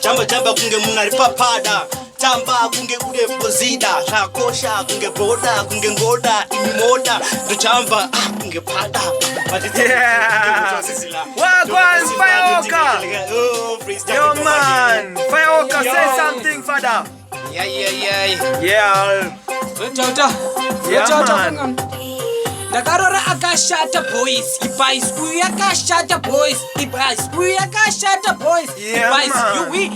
Jamba kunge munari papada. Tamba kunge kude pozida. Shakosha kunge broda kunge ngoda imimoda. Jamba kunge pada. Wagwan Fireoka. Yo man, Fireoka say something, father. Yeah. Man. Dakarora akashata boys, ibais uyakashata boys, ibais uyakashata boys, ibais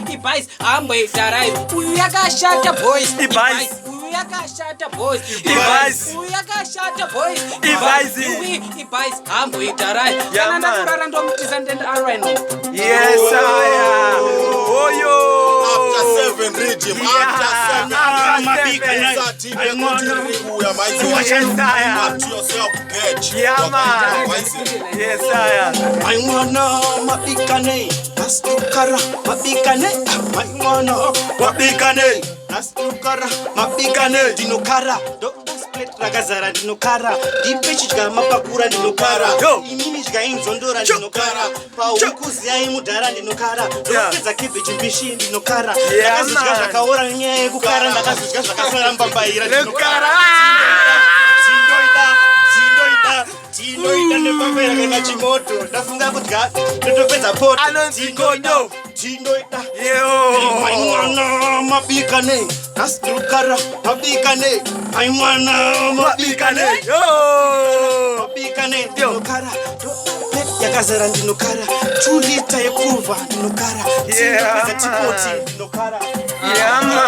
ibais ambe darai uyakashata boys, ibais uyakashata boys, ibais uyakashata boys, ibais ambe darai kana ndakurara ndomutiza ndenda arweno. Yes sire. Oh yo. After 7 regime, after 7 mabika na yourself get. Yeah man. Yes sire. I wanna mabikane, nastukara mabikane, I wanna mabikane, nastukara mabikane, dinokara, Dr. Split ragazara dinokara, dipechiga mapakura dinokara, imimiga inzondora dinokara, pa ukuzi ai mudara dinokara, dokeza kibichi mbishi dinokara, nakazuzga zvakaora nyaya kukara, nakazuzga zvakasara mbambaira dinokara. Tinoita nepambera kana chimoto ndafunga kudya ndotopedza poto Anonzigodo tinoita yo mwana mabikane nastukara mabikane mwana mabikane yo mabikane dinokara yakazara ndinokara 2 lita yekuva ndinokara yeah tipoti ndinokara yeah man.